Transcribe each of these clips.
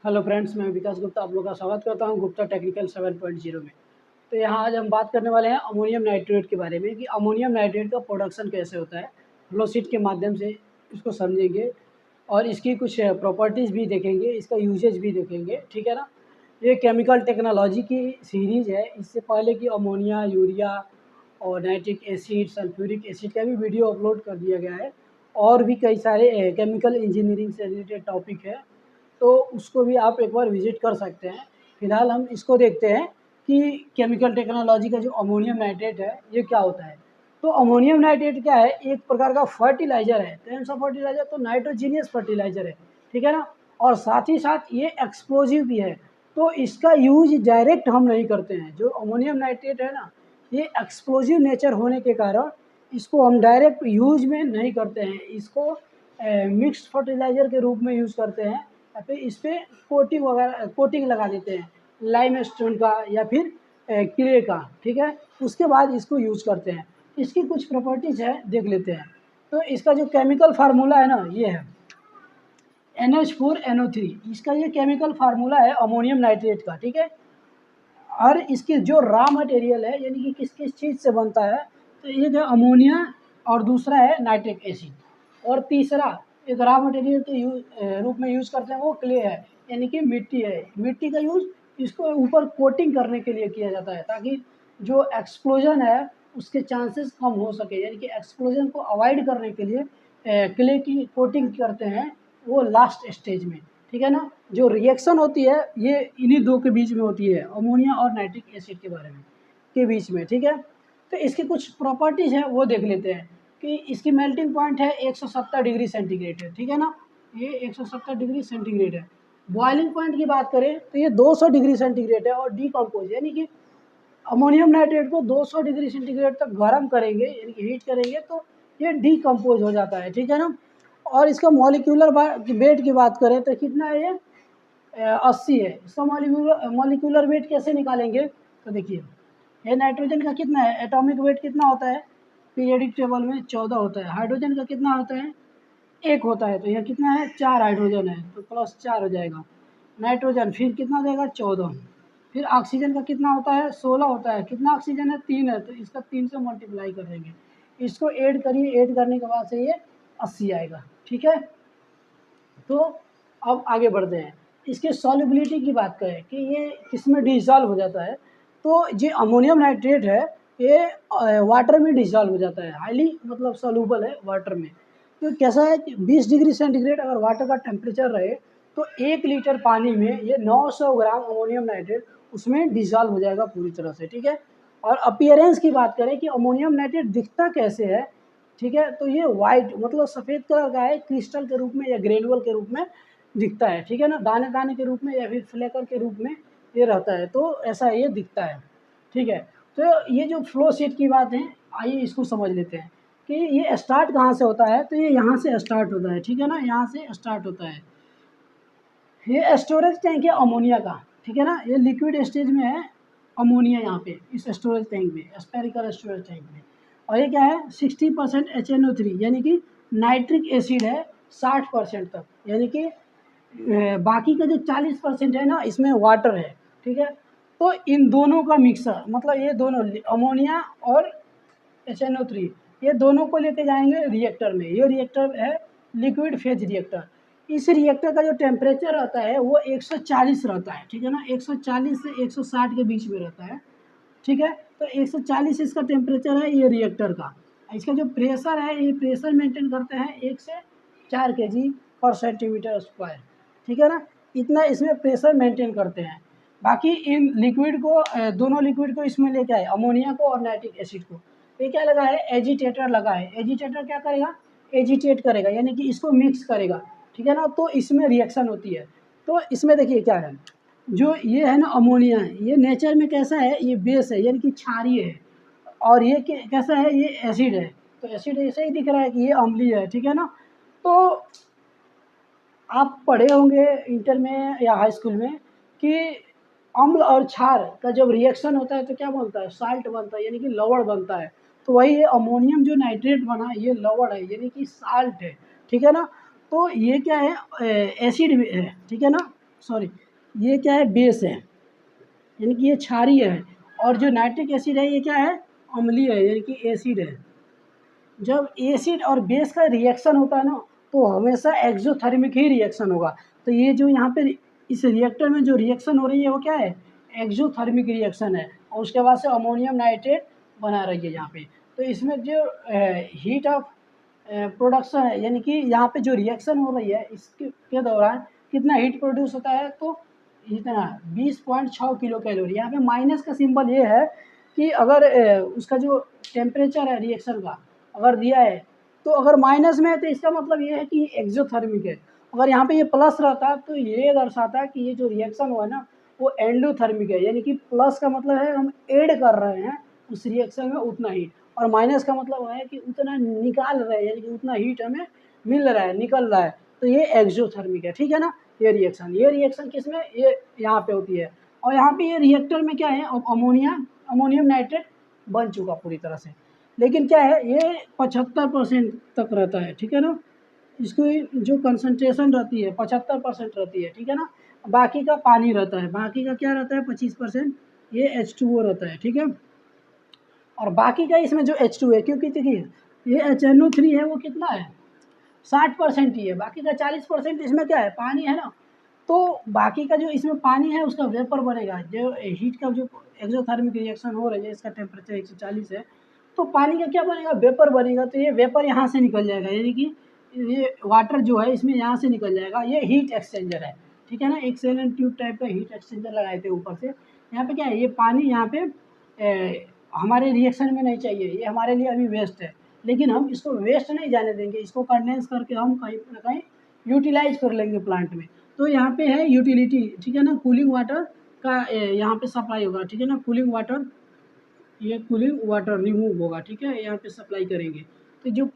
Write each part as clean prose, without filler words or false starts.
Hello friends, मैं विकास गुप्ता आप लोग का स्वागत करता हूं गुप्ता टेक्निकल 7.0 में। तो यहाँ आज हम बात करने वाले हैं अमोनियम नाइट्रेट के बारे में कि अमोनियम नाइट्रेट का प्रोडक्शन कैसे होता है। फ्लो शीट के माध्यम से इसको समझेंगे और इसकी कुछ प्रॉपर्टीज़ भी देखेंगे, इसका यूजेज भी देखेंगे, ठीक है ना। ये केमिकल टेक्नोलॉजी की सीरीज़ है। इससे पहले कि अमोनिया, यूरिया और नाइट्रिक एसिड, सल्फ्यूरिक एसिड का भी वीडियो अपलोड कर दिया गया है और भी कई सारे केमिकल इंजीनियरिंग से रिलेटेड टॉपिक है, तो उसको भी आप एक बार विज़िट कर सकते हैं। फ़िलहाल हम इसको देखते हैं कि केमिकल टेक्नोलॉजी का जो अमोनियम नाइट्रेट है ये क्या होता है। तो अमोनियम नाइट्रेट क्या है, एक प्रकार का फर्टिलाइज़र है। कौन सा फर्टिलाइज़र? तो नाइट्रोजीनियस फर्टिलाइज़र है, ठीक है ना। और साथ ही साथ ये एक्सप्लोजिव भी है। तो इसका यूज डायरेक्ट हम नहीं करते हैं। जो अमोनियम नाइट्रेट है ना, ये एक्सप्लोजिव नेचर होने के कारण इसको हम डायरेक्ट यूज में नहीं करते हैं। इसको मिक्स्ड फर्टिलाइज़र के रूप में यूज़ करते हैं या फिर इस पर कोटिंग वगैरह कोटिंग लगा देते हैं, लाइम स्टोन का या फिर क्ले का, ठीक है। उसके बाद इसको यूज़ करते हैं। इसकी कुछ प्रॉपर्टीज़ है, देख लेते हैं। तो इसका जो केमिकल फार्मूला है ना, ये है NH4NO3। इसका ये केमिकल फार्मूला है अमोनियम नाइट्रेट का, ठीक है। और इसकी जो रॉ मटेरियल है, यानी कि किस किस चीज़ से बनता है, तो एक है अमोनिया और दूसरा है नाइट्रिक एसिड और तीसरा एक रॉ मटेरियल के रूप में यूज़ करते हैं, वो क्ले है, यानी कि मिट्टी है। मिट्टी का यूज़ इसको ऊपर कोटिंग करने के लिए किया जाता है ताकि जो एक्सप्लोजन है उसके चांसेस कम हो सके, यानी कि एक्सप्लोजन को अवॉइड करने के लिए क्ले की कोटिंग करते हैं, वो लास्ट स्टेज में, ठीक है ना। जो रिएक्शन होती है ये इन्हीं दो के बीच में होती है, अमोनिया और नाइट्रिक एसिड के बारे में के बीच में, ठीक है। तो इसकी कुछ प्रॉपर्टीज़ है वो देख लेते हैं कि इसकी मेल्टिंग पॉइंट है 170 डिग्री सेंटीग्रेड है, ठीक है ना। ये 170 डिग्री सेंटीग्रेड है। बॉइलिंग पॉइंट की बात करें तो ये 200 डिग्री सेंटीग्रेड है और डीकम्पोज, यानी कि अमोनियम नाइट्रेट को 200 डिग्री सेंटीग्रेड तक गर्म करेंगे, यानी कि हीट करेंगे, तो ये डीकम्पोज हो जाता है, ठीक है ना। और इसका मॉलिक्यूलर वेट की बात करें तो कितना है ये 80 है। इसका मॉलिक्यूलर वेट कैसे निकालेंगे? तो देखिए, ये नाइट्रोजन का कितना है, एटॉमिक वेट कितना होता है पीरियोडिक टेबल में? 14 होता है। हाइड्रोजन का कितना होता है? 1 होता है। तो यह कितना है? 4 हाइड्रोजन है, तो +4 हो जाएगा। नाइट्रोजन फिर कितना हो जाएगा? 14। फिर ऑक्सीजन का कितना होता है? 16 होता है। कितना ऑक्सीजन है? 3 है, तो इसका 3 से मल्टीप्लाई कर देंगे। इसको ऐड करिए, ऐड करने के बाद से ये 80 आएगा, ठीक है। तो अब आगे बढ़ते हैं। इसके सॉल्युबिलिटी की बात करें कि ये किसमें डिसॉल्व हो जाता है, तो जो अमोनियम नाइट्रेट है ये वाटर में डिसॉल्व हो जाता है, हाईली मतलब सॉल्यूबल है वाटर में। तो कैसा है कि 20 डिग्री सेंटीग्रेड अगर वाटर का टेम्परेचर रहे तो 1 लीटर पानी में ये 900 ग्राम अमोनियम नाइट्रेट उसमें डिसॉल्व हो जाएगा पूरी तरह से, ठीक है। और अपीयरेंस की बात करें कि अमोनियम नाइट्रेट दिखता कैसे है, ठीक है, तो ये वाइट मतलब सफ़ेद कलर का है, क्रिस्टल के रूप में या ग्रेनुअल के रूप में दिखता है, ठीक है ना, दाने दाने के रूप में या फिर फ्लेकर के रूप में ये रहता है, तो ऐसा ये दिखता है, ठीक है। तो ये जो फ्लो शीट की बात है, आइए इसको समझ लेते हैं कि ये स्टार्ट कहाँ से होता है। तो ये यहाँ से स्टार्ट होता है, ठीक है ना, यहाँ से स्टार्ट होता है। ये स्टोरेज टैंक है अमोनिया का, ठीक है ना। ये लिक्विड स्टेज में है अमोनिया, यहाँ पे इस स्टोरेज टैंक में, स्पेरिकल स्टोरेज टैंक में। और ये क्या है? 60% HNO3, यानी कि नाइट्रिक एसिड है 60% तक, यानी कि बाकी का जो 40% है ना, इसमें वाटर है, ठीक है। तो इन दोनों का मिक्सर, मतलब ये दोनों अमोनिया और HNO3, ये दोनों को लेके जाएंगे रिएक्टर में। ये रिएक्टर है लिक्विड फेज रिएक्टर। इस रिएक्टर का जो टेम्परेचर रहता है वो 140 रहता है, ठीक है ना, 140 से 160 के बीच में रहता है, ठीक है। तो 140 इसका टेम्परेचर है ये रिएक्टर का। इसका जो प्रेशर है, ये प्रेशर मेंटेन करते हैं 1 से 4 kg पर सेंटीमीटर स्क्वायर, ठीक है ना। इतना इसमें प्रेशर मेंटेन करते हैं। बाकी इन लिक्विड को दोनों लिक्विड को इसमें लेके आए, अमोनिया को और नाइट्रिक एसिड को। ये क्या लगा है? एजिटेटर लगा है। एजिटेटर क्या करेगा? एजिटेट करेगा, यानी कि इसको मिक्स करेगा, ठीक है ना। तो इसमें रिएक्शन होती है। तो इसमें देखिए क्या है, जो ये है ना अमोनिया है, ये नेचर में कैसा है? ये बेस है, यानी कि क्षारीय है। और ये कैसा है? ये एसिड है। तो एसिड ऐसे ही दिख रहा है कि ये अम्लीय है, ठीक है ना। तो आप पढ़े होंगे इंटर में या हाई स्कूल में कि अम्ल और क्षार का जब रिएक्शन होता है तो क्या बनता है? साल्ट बनता है, यानी कि लवण बनता है। तो वही ये अमोनियम जो नाइट्रेट बना ये लवण है, यानी कि साल्ट है, ठीक है ना। तो ये क्या है? एसिड भी है, ठीक है ना, सॉरी, ये क्या है, बेस है, यानी कि ये क्षारीय है। और जो नाइट्रिक एसिड है ये क्या है, अम्लीय है, यानी कि एसिड है। जब एसिड और बेस का रिएक्शन होता है ना, तो हमेशा एक्सोथर्मिक ही रिएक्शन होगा। तो ये जो यहाँ पे इस रिएक्टर में जो रिएक्शन हो रही है वो क्या है, एक्सोथर्मिक रिएक्शन है। और उसके बाद से अमोनियम नाइट्रेट बना रही है यहाँ पे। तो इसमें जो हीट ऑफ प्रोडक्शन है, यानी कि यहाँ पे जो रिएक्शन हो रही है इसके दौरान कितना हीट प्रोड्यूस होता है, तो इतना 20.6 किलो कैलोरी। यहाँ पे माइनस का सिंबल ये है कि अगर उसका जो टेम्परेचर है रिएक्शन का अगर दिया है, तो अगर माइनस में है तो इसका मतलब ये है कि एक्सोथर्मिक है। अगर यहाँ पे ये प्लस रहता तो ये दर्शाता है कि ये जो रिएक्शन हुआ ना वो एंडोथर्मिक है, यानी कि प्लस का मतलब है हम ऐड कर रहे हैं उस रिएक्शन में उतना हीट, और माइनस का मतलब है कि उतना निकाल रहे हैं, यानी कि उतना हीट हमें मिल रहा है, निकल रहा है। तो ये एक्सोथर्मिक है, ठीक है ना। ये रिएक्शन किस में, ये यहाँ पे होती है। और यहाँ पे ये रिएक्टर में क्या है, अमोनियम नाइट्रेट बन चुका पूरी तरह से। लेकिन क्या है, ये 75% तक रहता है, ठीक है ना। इसको जो कंसंट्रेशन रहती है 75% रहती है, ठीक है ना। बाकी का पानी रहता है, बाकी का क्या रहता है 25%, ये H2O रहता है, ठीक है। और बाकी का इसमें जो H2 है, क्योंकि देखिए ये HNO3 है वो कितना है 60% ही है, बाकी का 40% इसमें क्या है, पानी है ना। तो बाकी का जो इसमें पानी है उसका वेपर बनेगा, जो हीट का जो एक्सोथर्मिक रिएक्शन हो रही है इसका टेम्परेचर 140 है, तो पानी का क्या बनेगा, वेपर बनेगा। तो ये वेपर यहाँ से निकल जाएगा, यानी कि ये वाटर जो है इसमें यहाँ से निकल जाएगा। ये हीट एक्सचेंजर है, ठीक है ना। एक सेलन ट्यूब टाइप का हीट एक्सचेंजर लगाए थे ऊपर से। यहाँ पे क्या है, ये पानी यहाँ पे हमारे रिएक्शन में नहीं चाहिए, ये हमारे लिए अभी वेस्ट है। लेकिन हम इसको वेस्ट नहीं जाने देंगे, इसको कंडेंस करके हम कहीं ना कहीं यूटिलाइज कर लेंगे प्लांट में। तो यहाँ पे है यूटिलिटी, ठीक है ना। कूलिंग वाटर का यहाँ पे सप्लाई होगा, ठीक है ना। कूलिंग वाटर, ये कूलिंग वाटर रिमूव होगा, ठीक है, यहाँ पे सप्लाई करेंगे। तो जो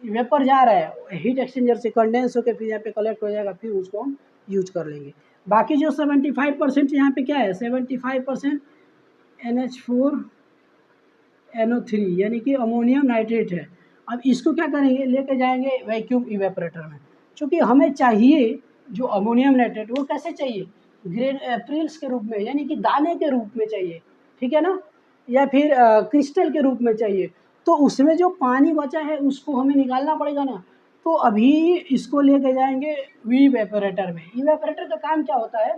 वेपर जा रहा है हीट एक्सचेंजर से कंडेंस होकर फिर यहाँ पे कलेक्ट हो जाएगा, फिर उसको हम यूज कर लेंगे। बाकी जो 75% यहाँ पे क्या है, 75% NH4NO3 यानी कि अमोनियम नाइट्रेट है। अब इसको क्या करेंगे, लेके जाएंगे वैक्यूम इवेपोरेटर में। चूँकि हमें चाहिए जो अमोनियम नाइट्रेट वो कैसे चाहिए, ग्रेन प्रिल्स के रूप में, यानी कि दाने के रूप में चाहिए, ठीक है ना, या फिर क्रिस्टल के रूप में चाहिए। तो उसमें जो पानी बचा है उसको हमें निकालना पड़ेगा ना। तो अभी इसको लेके जाएंगे इवेपोरेटर में। इवेपोरेटर का काम क्या होता है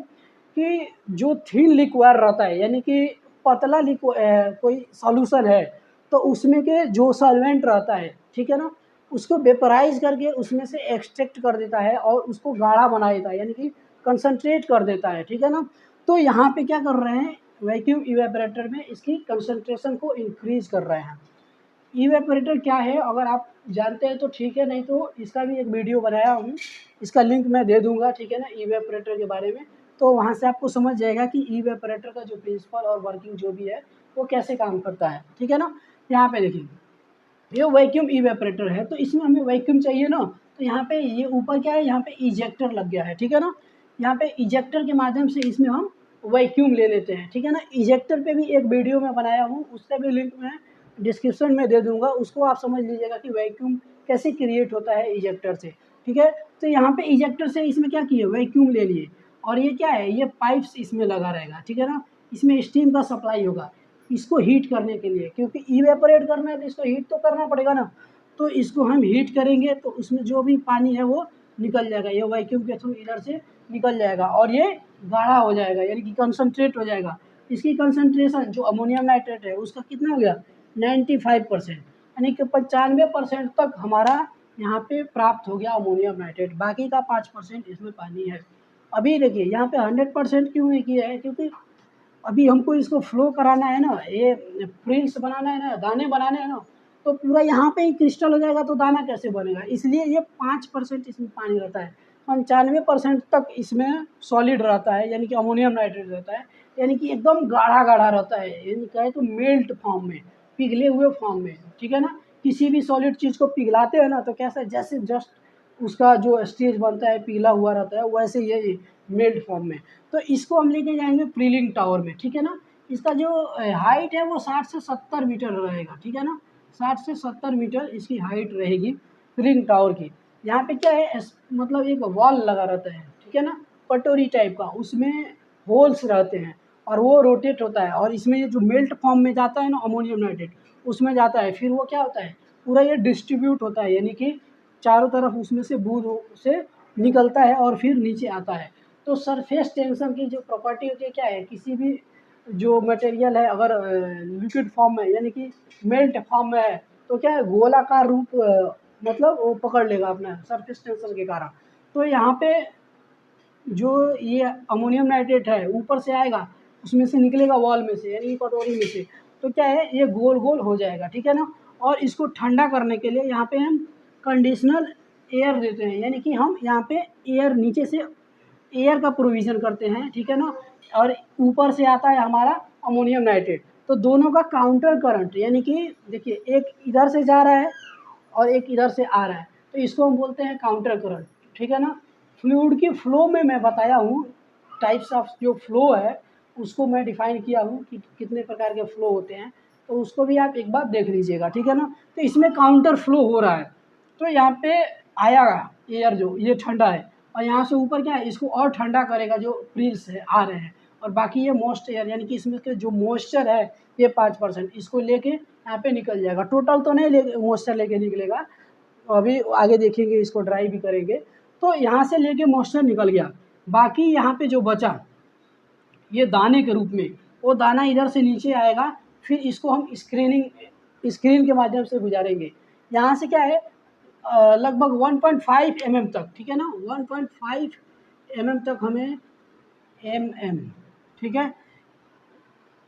कि जो थिन लिक्विड रहता है, यानी कि पतला कोई सॉल्यूशन है, तो उसमें के जो सॉल्वेंट रहता है, ठीक है ना, उसको वेपराइज करके उसमें से एक्सट्रैक्ट कर देता है और उसको गाढ़ा बना देता है, यानी कि कंसंट्रेट कर देता है, ठीक है ना। तो यहाँ पे क्या कर रहे हैं, वैक्यूम इवेपोरेटर में इसकी कंसंट्रेशन को इंक्रीज कर रहे हैं। इवेपोरेटर क्या है, अगर आप जानते हैं तो ठीक है, नहीं तो इसका भी एक वीडियो बनाया हूँ, इसका लिंक मैं दे दूंगा, ठीक है ना, इवेपोरेटर के बारे में। तो वहाँ से आपको समझ जाएगा कि इवेपोरेटर का जो प्रिंसिपल और वर्किंग जो भी है वो कैसे काम करता है, ठीक है ना। यहाँ पे देखिए ये वैक्यूम इवेपोरेटर है, तो इसमें हमें वैक्यूम चाहिए ना। तो यहाँ पे ये ऊपर क्या है, यहाँ पे इजेक्टर लग गया है, ठीक है ना। यहाँ पे इजेक्टर के माध्यम से इसमें हम वैक्यूम ले लेते हैं, ठीक है ना। इजेक्टर पे भी एक वीडियो मैं बनाया हूँ, उसका भी लिंक मैं डिस्क्रिप्शन में दे दूंगा, उसको आप समझ लीजिएगा कि वैक्यूम कैसे क्रिएट होता है इजेक्टर से, ठीक है। तो यहाँ पे इजेक्टर से इसमें क्या किए, वैक्यूम ले लिए। और ये क्या है, ये पाइप्स इसमें लगा रहेगा, ठीक है ना। इसमें स्टीम का सप्लाई होगा इसको हीट करने के लिए, क्योंकि इवेपोरेट करना है तो इसको हीट तो करना पड़ेगा ना। तो इसको हम हीट करेंगे तो उसमें जो भी पानी है वो निकल जाएगा, ये वैक्यूम के थ्रू इधर से निकल जाएगा और ये गाढ़ा हो जाएगा, यानी कि कंसनट्रेट हो जाएगा। इसकी कंसनट्रेशन जो अमोनियम नाइट्रेट है उसका कितना हो गया 95%, यानी कि 95% तक हमारा यहाँ पे प्राप्त हो गया अमोनियम नाइट्रेट। बाकी का 5% इसमें पानी है। अभी देखिए यहाँ पे 100% क्यों किया है, क्योंकि अभी हमको इसको फ्लो कराना है ना, ये प्रिल्स बनाना है ना, दाने बनाने हैं ना। तो पूरा यहाँ पे ही क्रिस्टल हो जाएगा तो दाना कैसे बनेगा, इसलिए ये 5% इसमें पानी रहता है। 95% तक इसमें सॉलिड रहता है, यानी कि अमोनियम नाइट्रेट रहता है, यानी कि एकदम गाढ़ा गाढ़ा रहता है, यानी कहे तो मेल्ट फॉर्म में, पिघले हुए फॉर्म में, ठीक है ना। किसी भी सॉलिड चीज़ को पिघलाते हैं ना तो कैसा जैसे जस्ट उसका जो स्टेज बनता है पिघला हुआ रहता है, वैसे ये मेल्ट फॉर्म में। तो इसको हम लेके जाएंगे प्रीलिंग टावर में, ठीक है ना। इसका जो हाइट है वो 60 से 70 मीटर रहेगा, ठीक है ना। 60 से 70 मीटर इसकी हाइट रहेगी प्रीलिंग टावर की। यहाँ पे क्या है मतलब एक वॉल लगा रहता है, ठीक है ना। कटोरी टाइप का, उसमें होल्स रहते हैं और वो रोटेट होता है, और इसमें ये जो मेल्ट फॉर्म में जाता है ना अमोनियम नाइट्रेट, उसमें जाता है, फिर वो क्या होता है पूरा ये डिस्ट्रीब्यूट होता है, यानी कि चारों तरफ उसमें से बूंद से निकलता है और फिर नीचे आता है। तो सरफेस टेंशन की जो प्रॉपर्टी होती है क्या है, किसी भी जो मटेरियल है अगर लिक्विड फॉर्म में यानी कि मेल्ट फॉर्म में है तो क्या है गोलाकार रूप मतलब वो पकड़ लेगा अपना सरफेस टेंशन के कारण। तो यहाँ पे जो ये अमोनियम नाइट्रेट है ऊपर से आएगा, उसमें से निकलेगा वॉल में से यानी कि कटोरी में से, तो क्या है ये गोल गोल हो जाएगा, ठीक है ना। और इसको ठंडा करने के लिए यहाँ पे हम कंडीशनल एयर देते हैं, यानी कि हम यहाँ पे एयर नीचे से एयर का प्रोविज़न करते हैं, ठीक है ना। और ऊपर से आता है हमारा अमोनियम नाइट्रेट, तो दोनों का काउंटर करंट यानी कि देखिए एक इधर से जा रहा है और एक इधर से आ रहा है, तो इसको हम बोलते हैं काउंटर करंट, ठीक है ना। फ्लूइड की फ़्लो में मैं बताया हूँ, टाइप्स ऑफ जो फ़्लो है उसको मैं डिफ़ाइन किया हूँ कि कितने प्रकार के फ़्लो होते हैं, तो उसको भी आप एक बार देख लीजिएगा, ठीक है ना। तो इसमें काउंटर फ्लो हो रहा है, तो यहाँ पे आया एयर जो ये ठंडा है, और यहाँ से ऊपर क्या है इसको और ठंडा करेगा जो प्रिल्स है आ रहे हैं, और बाकी ये मॉइस्ट एयर यानी कि इसमें के जो मॉइस्चर है ये 5% इसको लेके यहाँ पे निकल जाएगा। टोटल तो नहीं ले मॉइस्चर लेके निकलेगा, अभी आगे देखेंगे, इसको ड्राई भी करेंगे। तो यहाँ से लेके मॉइस्चर निकल गया, बाकी यहाँ पे जो बचा ये दाने के रूप में, वो दाना इधर से नीचे आएगा, फिर इसको हम स्क्रीन के माध्यम से गुजारेंगे। यहाँ से क्या है लगभग 1.5 mm तक, ठीक है ना, 1.5 mm तक हमें ठीक है,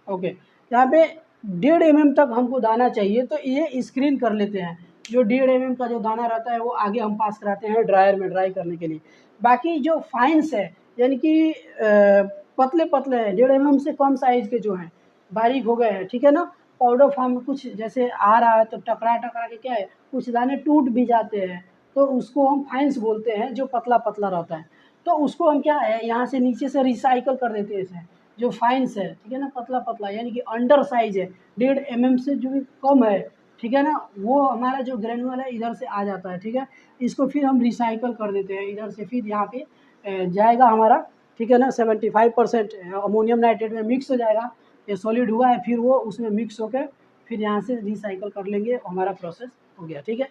ओके। यहाँ पे 1.5 mm तक हमको दाना चाहिए, तो ये स्क्रीन कर लेते हैं। जो 1.5 mm का जो दाना रहता है वो आगे हम पास कराते हैं ड्रायर में ड्राई करने के लिए। बाकी जो फाइन्स है यानी कि पतले पतले हैं, 1.5 mm से कम साइज़ के जो हैं बारीक हो गए हैं, ठीक है ना, पाउडर फॉर्म में कुछ जैसे आ रहा है तो टकरा टकरा के क्या है कुछ दाने टूट भी जाते हैं, तो उसको हम फाइन्स बोलते हैं, जो पतला पतला रहता है। तो उसको हम क्या है यहाँ से नीचे से रिसाइकल कर देते हैं इसे, जो फाइन्स है, ठीक है ना, पतला पतला यानी कि अंडर साइज है, 1.5 mm से जो भी कम है, ठीक है ना, वो हमारा जो ग्रेनुअल है इधर से आ जाता है, ठीक है। इसको फिर हम रिसाइकल कर देते हैं इधर से, फिर यहाँ पे जाएगा हमारा, ठीक है ना, 75% अमोनियम नाइट्रेट में मिक्स हो जाएगा, ये सॉलिड हुआ है, फिर वो उसमें मिक्स होकर फिर यहाँ से रिसाइकल कर लेंगे, हमारा प्रोसेस हो गया, ठीक है।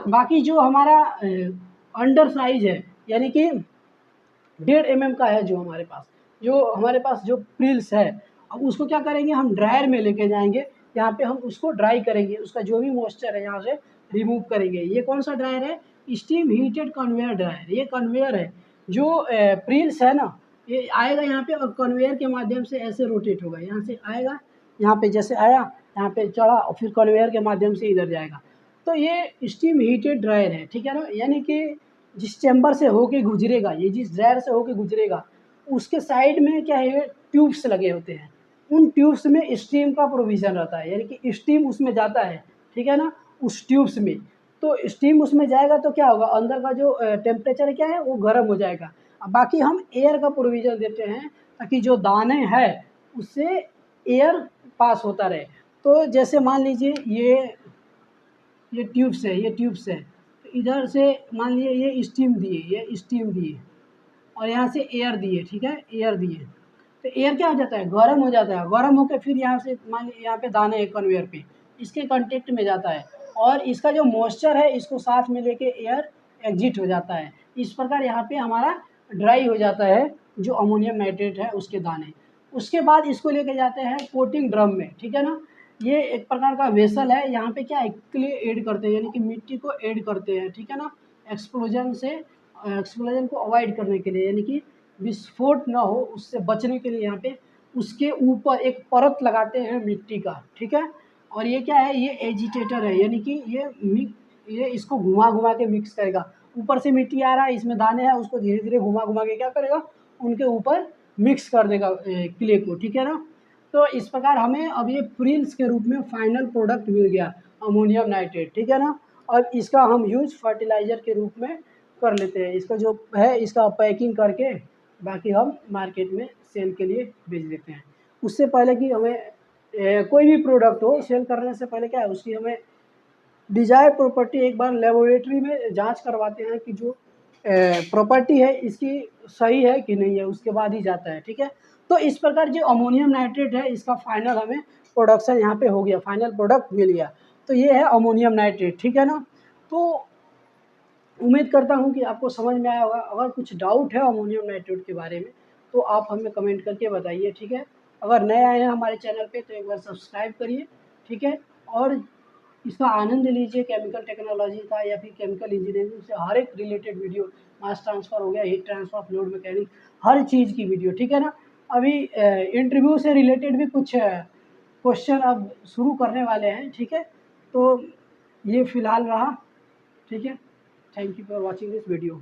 बाकी जो हमारा अंडर साइज है यानी कि 1.5 mm का है जो हमारे पास जो प्रिल्स है, अब उसको क्या करेंगे हम ड्रायर में लेके जाएंगे, यहाँ पे हम उसको ड्राई करेंगे, उसका जो भी मॉइस्चर है यहाँ से रिमूव करेंगे। ये कौन सा ड्रायर है, स्टीम हीटेड कन्वेयर ड्रायर, ये कन्वेयर है जो प्रिल्स है ना, ये आएगा यहाँ पे और कन्वेयर के माध्यम से ऐसे रोटेट होगा, यहाँ से आएगा, यहाँ पे जैसे आया यहाँ पे चढ़ा और फिर कन्वेयर के माध्यम से इधर जाएगा। तो ये स्टीम हीटेड ड्रायर है, ठीक है ना, यानी कि जिस चैम्बर से होके गुजरेगा, ये जिस ड्रायर से होके गुजरेगा उसके साइड में क्या है ट्यूब्स लगे होते हैं, उन ट्यूब्स में स्टीम का प्रोविज़न रहता है, यानी कि स्टीम उसमें जाता है, ठीक है ना, उस ट्यूब्स में। तो स्टीम उसमें जाएगा तो क्या होगा अंदर का जो टेम्परेचर क्या है वो गर्म हो जाएगा। अब बाकी हम एयर का प्रोविज़न देते हैं ताकि जो दाने हैं उससे एयर पास होता रहे। तो जैसे मान लीजिए ये ट्यूब्स है, ये ट्यूब्स है, तो इधर से मान लीजिए ये स्टीम दिए और यहाँ से एयर दिए, ठीक है, एयर दिए, तो एयर क्या हो जाता है गर्म हो जाता है, गर्म होकर फिर यहाँ से मान लीजिए यहाँ पे दाने एक कन्वेयर पे इसके कांटेक्ट में जाता है, और इसका जो मॉइस्चर है इसको साथ में लेके एयर एग्जिट हो जाता है। इस प्रकार यहाँ पे हमारा ड्राई हो जाता है जो अमोनियम नाइट्रेट है उसके दाने। उसके बाद इसको लेके जाते हैं कोटिंग ड्रम में, ठीक है ना, ये एक प्रकार का वेसल है, यहाँ पे क्या है क्ले ऐड करते हैं यानी कि मिट्टी को ऐड करते हैं, ठीक है ना, एक्सप्लोजन को अवॉइड करने के लिए, यानी कि विस्फोट ना हो उससे बचने के लिए यहाँ पे उसके ऊपर एक परत लगाते हैं मिट्टी का, ठीक है। और ये क्या है ये एजिटेटर है, यानी कि ये इसको घुमा घुमा के मिक्स करेगा, ऊपर से मिट्टी आ रहा है इसमें दाने हैं उसको धीरे धीरे घुमा घुमा के क्या करेगा उनके ऊपर मिक्स कर देगा क्ले को, ठीक है ना। तो इस प्रकार हमें अब ये प्रिल्स के रूप में फाइनल प्रोडक्ट मिल गया अमोनियम नाइट्रेट, ठीक है ना। और इसका हम यूज फर्टिलाइज़र के रूप में कर लेते हैं, इसका जो है इसका पैकिंग करके बाकी हम मार्केट में सेल के लिए बेच देते हैं। उससे पहले कि हमें कोई भी प्रोडक्ट हो सेल करने से पहले क्या है उसकी हमें डिजायर प्रॉपर्टी एक बार लेबोरेटरी में जांच करवाते हैं कि जो प्रॉपर्टी है इसकी सही है कि नहीं है उसके बाद ही जाता है, ठीक है। तो इस प्रकार जो अमोनियम नाइट्रेट है इसका फाइनल हमें प्रोडक्शन यहाँ पे हो गया, फाइनल प्रोडक्ट मिल गया। तो ये है अमोनियम नाइट्रेट, ठीक है ना। तो उम्मीद करता हूँ कि आपको समझ में आया होगा। अगर कुछ डाउट है अमोनियम नाइट्रेट के बारे में तो आप हमें कमेंट करके बताइए, ठीक है। अगर नए आए हैं हमारे चैनल पे तो एक बार सब्सक्राइब करिए, ठीक है। और इसका आनंद लीजिए केमिकल टेक्नोलॉजी का या फिर केमिकल इंजीनियरिंग से हर एक रिलेटेड वीडियो, मास ट्रांसफ़र हो गया, हीट ट्रांसफ़र, फ्लूइड मैकेनिक्स, हर चीज़ की वीडियो, ठीक है ना। अभी इंटरव्यू से रिलेटेड भी कुछ क्वेश्चन अब शुरू करने वाले हैं, ठीक है। तो ये फ़िलहाल रहा, ठीक है। Thank you for watching this video.